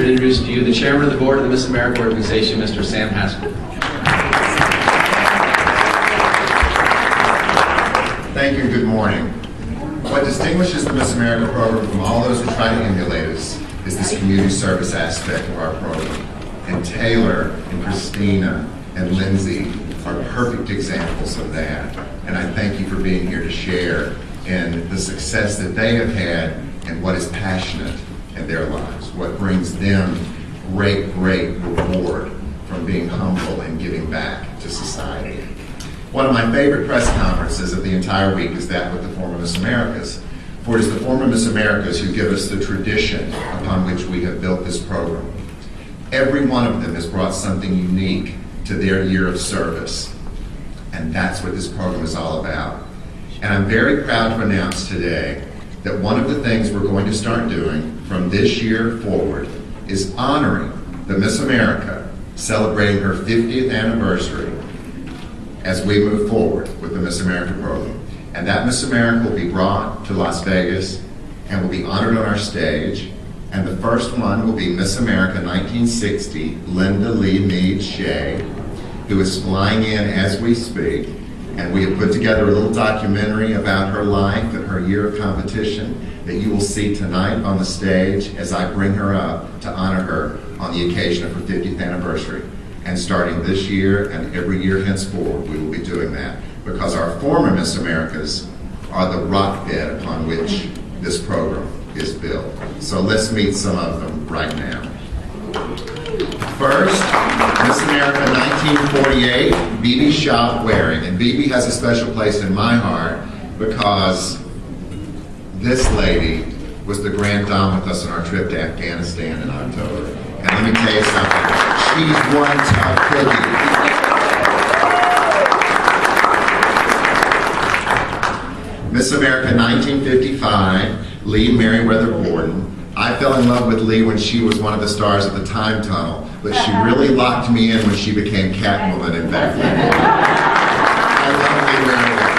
Introduce to you the Chairman of the Board of the Miss America organization, Mr. Sam Haskell. Thank you and good morning. What distinguishes the Miss America program from all those who try to emulate us is this community service aspect of our program. And Taylor and Christina and Lindsay are perfect examples of that. And I thank you for being here to share in the success that they have had and what is passionate in their lives, what brings them great reward from being humble and giving back to society. One of my favorite press conferences of the entire week is that with the former Miss Americas. For it is the former Miss Americas who give us the tradition upon which we have built this program. Every one of them has brought something unique to their year of service. And that's what this program is all about. And I'm very proud to announce today that one of the things we're going to start doing from this year forward is honoring the Miss America, celebrating her 50th anniversary as we move forward with the Miss America program. And that Miss America will be brought to Las Vegas and will be honored on our stage. And the first one will be Miss America 1960, Linda Lee Meade Shea, who is flying in as we speak. And we have put together a little documentary about her life and her year of competition that you will see tonight on the stage as I bring her up to honor her on the occasion of her 50th anniversary. And starting this year and every year henceforward, we will be doing that because our former Miss Americas are the rock bed upon which this program is built. So let's meet some of them right now. First, Miss America 1948, Bibi Shop Waring. And Bibi has a special place in my heart because this lady was the grand dame with us on our trip to Afghanistan in October. And let me tell you something, she's one tough cookie. Miss America 1955, Lee Meriwether Borden. I fell in love with Lee when she was one of the stars of the Time Tunnel, but she really locked me in when she became Catwoman in Batman. I love Lee Meriwether.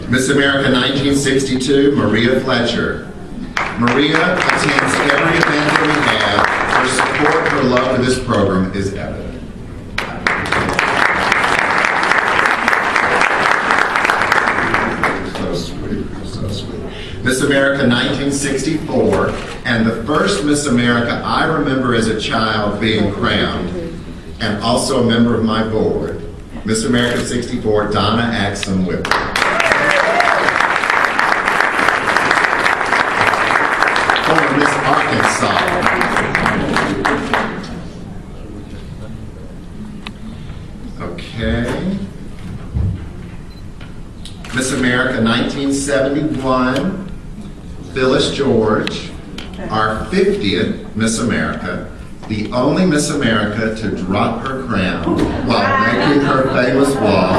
Miss America 1962, Maria Fletcher. Maria attends every event that we have. Her support, her love for this program is evident. Miss America 1964, and the first Miss America I remember as a child being crowned, and also a member of my board, Miss America 64, Donna Axum Whipper. Former Miss Arkansas. Okay. Miss America 1971, Phyllis George, our 50th Miss America, the only Miss America to drop her crown while making her famous walk.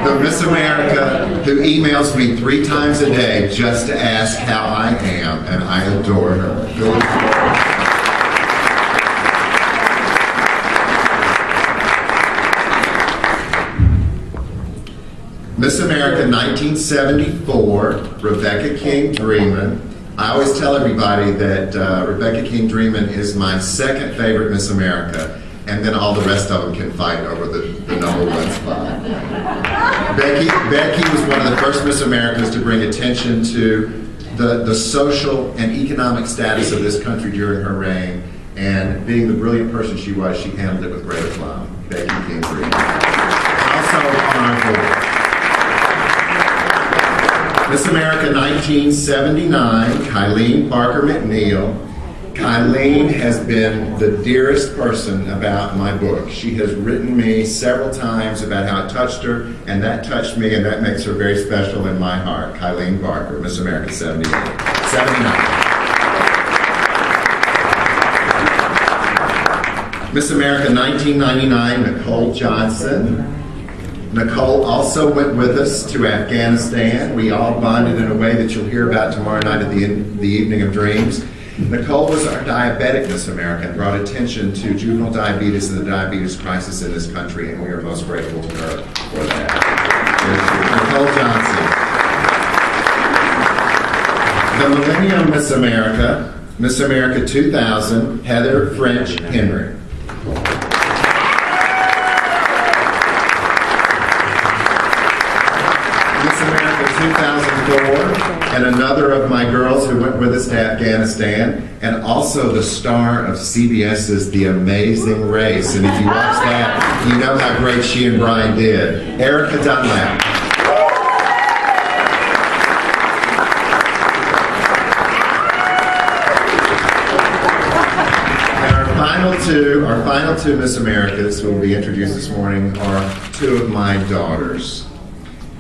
The Miss America who emails me 3 times a day just to ask how I am, and I adore her. Phyllis George. Miss America 1974, Rebecca King Dreeman. I always tell everybody that Rebecca King Dreeman is my second favorite Miss America, and then all the rest of them can fight over the #1 spot. Becky was one of the first Miss Americas to bring attention to the social and economic status of this country during her reign, and being the brilliant person she was, she handled it with great aplomb. Becky King Dreeman. Also on our board. Miss America 1979, Kylene Barker McNeil. Kylene has been the dearest person about my book. She has written me several times about how it touched her, and that touched me, and that makes her very special in my heart. Kylene Barker, Miss America 79. Miss America 1999, Nicole Johnson. Nicole also went with us to Afghanistan. We all bonded in a way that you'll hear about tomorrow night at the Evening of Dreams. Nicole was our diabetic Miss America and brought attention to juvenile diabetes and the diabetes crisis in this country, and we are most grateful to her for that. Nicole Johnson. Second Miss America 2000, Heather French Henry. Miss America 2004, and another of my girls who went with us to Afghanistan, and also the star of CBS's The Amazing Race. And if you watch that, you know how great she and Brian did. Erica Dunlap. Our final two Miss Americas who will be introduced this morning are two of my daughters.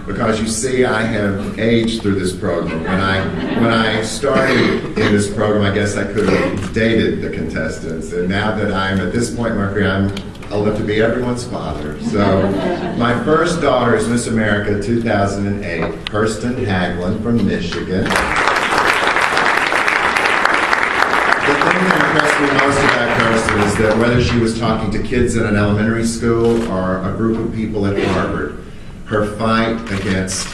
Because you see, I have aged through this program. When I started in this program, I guess I could have dated the contestants. And now that I'm at this point in my career, I'm old enough to be everyone's father. So my first daughter is Miss America 2008, Kirsten Haglund from Michigan. The thing that impressed me most about Kirsten is that whether she was talking to kids in an elementary school or a group of people at Harvard, her fight against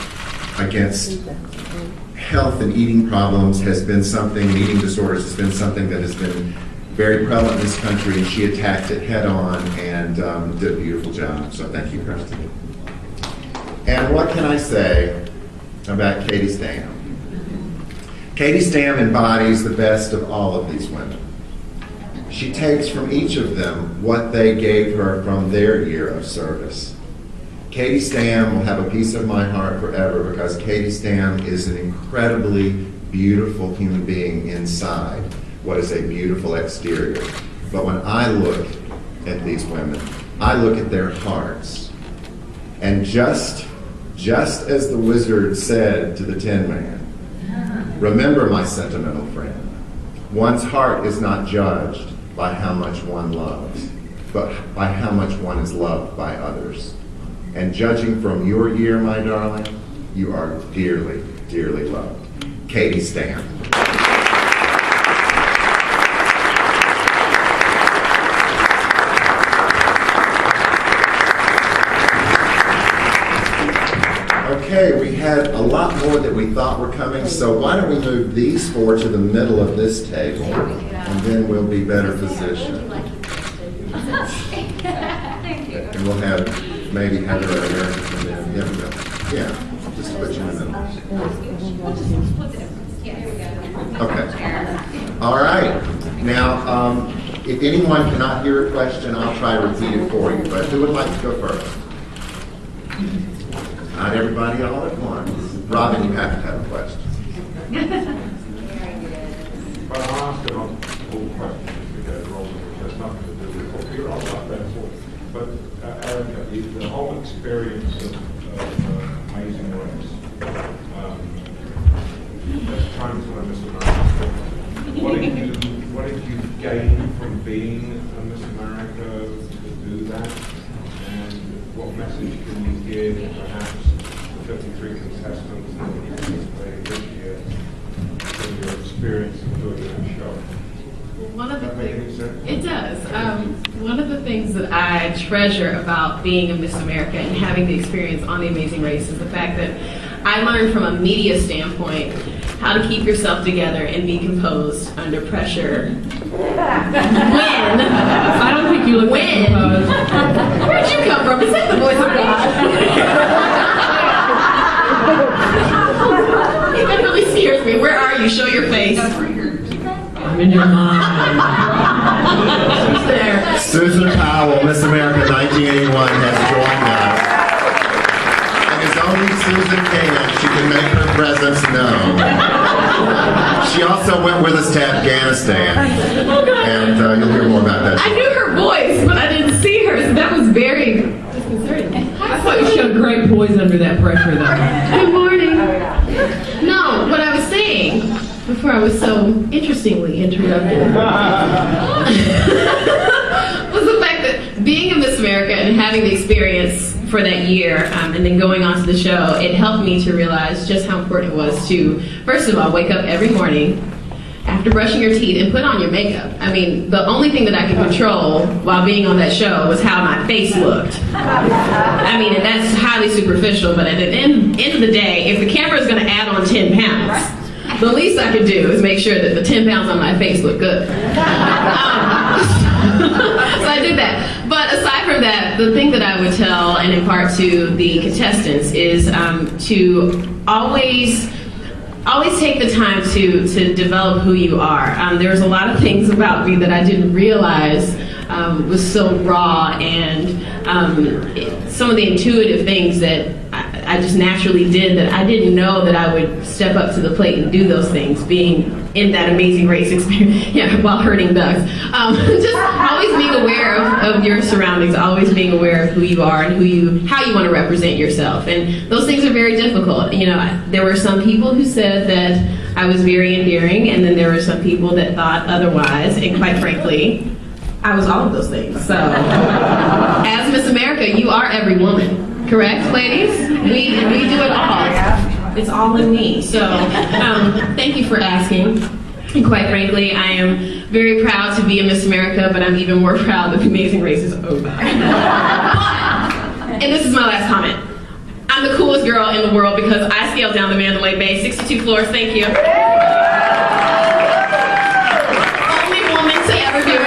health and eating problems has been something, eating disorders has been something that has been very prevalent in this country, and she attacked it head on and did a beautiful job. So thank you, Kirsten. And what can I say about Katie Stam? Katie Stam embodies the best of all of these women. She takes from each of them what they gave her from their year of service. Katie Stam will have a piece of my heart forever because Katie Stam is an incredibly beautiful human being inside what is a beautiful exterior. But when I look at these women, I look at their hearts. And just as the wizard said to the Tin Man, remember, my sentimental friend, one's heart is not judged by how much one loves, but by how much one is loved by others. And judging from your year, my darling, you are dearly, dearly loved. Katie Stam. Okay, we had a lot more that we thought were coming, so why don't we move these four to the middle of this table, and then we'll be better positioned. And we'll have maybe Heather or Erica come in. Yeah, we go. Yeah, just put you in the middle. Okay. All right. Now, if anyone cannot hear a question, I'll try to repeat it for you, but who would like to go first? Not everybody all at once. Robin, you have to have a question. But I'll ask an all questions because there's nothing to do with what you're all about, that's all. But Erica, the whole experience of Amazing Race, as trying to learn Miss America, what did you gain from being a Miss America to do that? And what message can you give perhaps the 53 contestants that you participated this year from your experience of doing that show? One of the Does that make any sense? It does. One of the things that I treasure about being a Miss America and having the experience on The Amazing Race is the fact that I learned from a media standpoint how to keep yourself together and be composed under pressure. I don't think you look composed. Where'd you come from? Is that the voice of God? That really scares me. Where are you? Show your face. I'm in your mind. Who's there? Susan Powell, Miss America 1981, has joined us. And as only Susan can, she can make her presence known. She also went with us to Afghanistan. And you'll hear more about that. I knew her voice, but I didn't see her, so that was very disconcerting. I thought you showed great poise under that pressure, though. Good morning. No, what I was saying before I was so interestingly interrupted was the fact that being a Miss America and having the experience for that year and then going on to the show, it helped me to realize just how important it was to, first of all, wake up every morning after brushing your teeth and put on your makeup. I mean, the only thing that I could control while being on that show was how my face looked. I mean, and that's highly superficial, but at the end of the day, if the camera is going to add on 10 pounds, the least I could do is make sure that the 10 pounds on my face look good. So I did that. But aside from that, the thing that I would tell and impart to the contestants is to always take the time to develop who you are. There's a lot of things about me that I didn't realize was so raw, and some of the intuitive things that I just naturally did that I didn't know that I would step up to the plate and do those things, being in that Amazing Race experience, while herding ducks. Just always being aware of your surroundings, always being aware of who you are and how you want to represent yourself. And those things are very difficult. There were some people who said that I was very endearing, and then there were some people that thought otherwise, and quite frankly, I was all of those things. So, as Miss America, you are every woman, correct, ladies? We do it all. It's all in me. So, thank you for asking. And quite frankly, I am very proud to be a Miss America, but I'm even more proud that the Amazing Race is over. And this is my last comment. I'm the coolest girl in the world because I scaled down the Mandalay Bay, 62 floors. Thank you. Only woman to ever do it.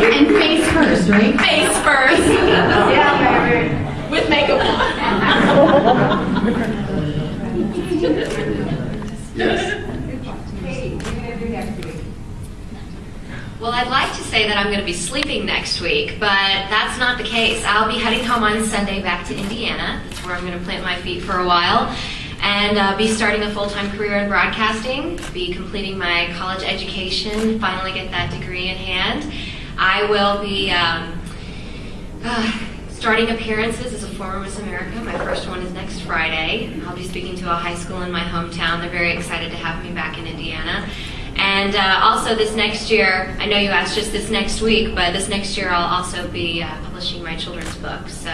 And face first, right? Face first. Yeah, baby. With makeup on. Yes. Well, I'd like to say that I'm going to be sleeping next week, but that's not the case. I'll be heading home on Sunday back to Indiana. That's where I'm going to plant my feet for a while, and be starting a full-time career in broadcasting, be completing my college education, finally get that degree in hand. I will be starting appearances as a former Miss America. My first one is next Friday. I'll be speaking to a high school in my hometown. They're very excited to have me back in Indiana. And also this next year, I know you asked just this next week, but this next year I'll also be publishing my children's book. So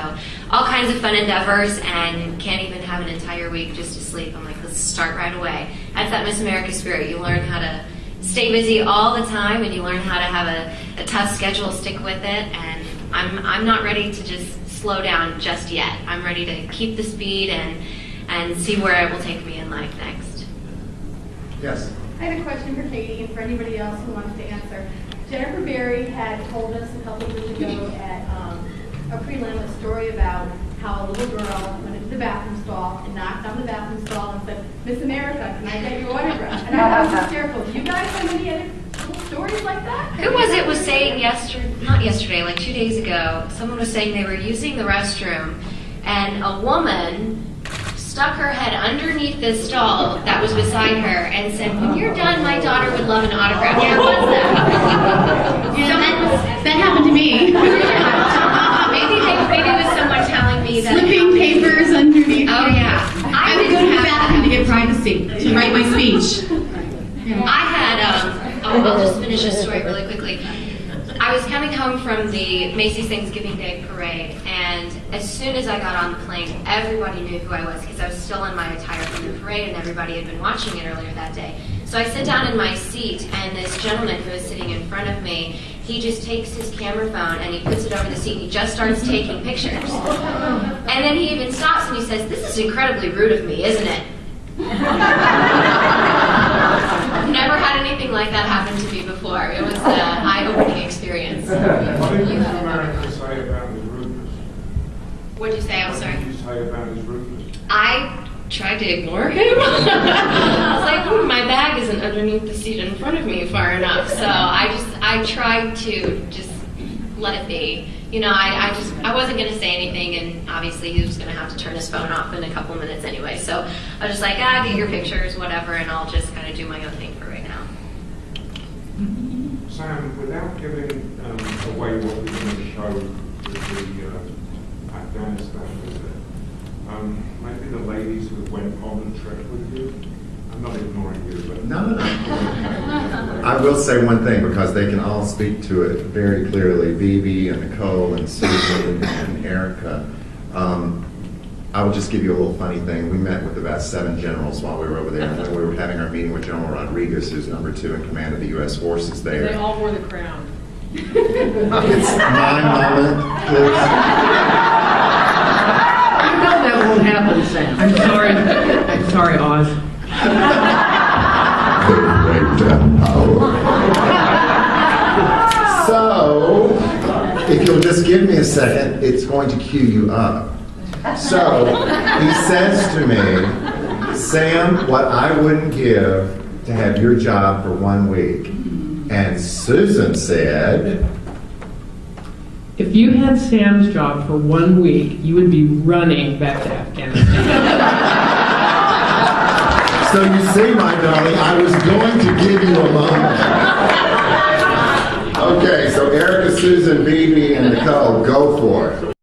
all kinds of fun endeavors, and can't even have an entire week just to sleep. I'm like, let's start right away. That's that Miss America spirit. You learn how to stay busy all the time, and you learn how to have a tough schedule, stick with it. And I'm not ready to just slow down just yet. I'm ready to keep the speed and see where it will take me in life next. Yes. I had a question for Katie and for anybody else who wants to answer. Jennifer Berry had told us a couple of years ago at a prelim a story about how a little girl went into the bathroom stall and knocked on the bathroom stall and said, "Miss America, can I get your autograph?" And I thought it was hysterical. Do you guys have any other little stories like that? Who was it was saying not yesterday, like 2 days ago, someone was saying they were using the restroom and a woman stuck her head underneath this stall that was beside her and said, "When you're done, my daughter would love an autograph." Yeah, what's that? Yeah, that happened to me. maybe it was someone telling me that. Slipping papers underneath. Oh yeah. I would go to the bathroom to get privacy, to write my speech. I had, I'll just finish this story really quickly. I was coming home from the Macy's Thanksgiving Day Parade, and as soon as I got on the plane, everybody knew who I was because I was still in my attire from the parade, and everybody had been watching it earlier that day. So I sit down in my seat, and this gentleman who is sitting in front of me, he just takes his camera phone and he puts it over the seat, and he just starts taking pictures. And then he even stops and he says, "This is incredibly rude of me, isn't it?" Never had anything like that happen to me before. It was an eye-opening experience. What did Miss America say about his rudeness? What'd you say? I'm sorry. What did you say about his rudeness? I tried to ignore him. I was like, my bag isn't underneath the seat in front of me far enough. So I tried to just let it be. You know, I wasn't going to say anything, and obviously he was going to have to turn his phone off in a couple minutes anyway. So I was just like, get your pictures, whatever, and I'll just kind of do my own thing for right now. Sam, without giving away what we're going to show with the Afghanistan visit, maybe the ladies who went on the trip with you, I'm not ignoring you, but... No. I will say one thing, because they can all speak to it very clearly, Bibi and Nicole and Susan and Erica. I will just give you a little funny thing. We met with about 7 generals while we were over there, and when we were having our meeting with General Rodriguez, who's number 2 in command of the U.S. forces there. They all wore the crown. It's my moment, please. You know that won't happen, Sam. I'm sorry, Oz. great power. So, if you'll just give me a second, it's going to cue you up. So, he says to me, Sam, what I wouldn't give to have your job for 1 week. And Susan said, If you had Sam's job for 1 week, you would be running back to Afghanistan. so you see, my darling, I was going to give you a moment. Okay, so Erica, Susan, Bibi, and Nicole, go for it.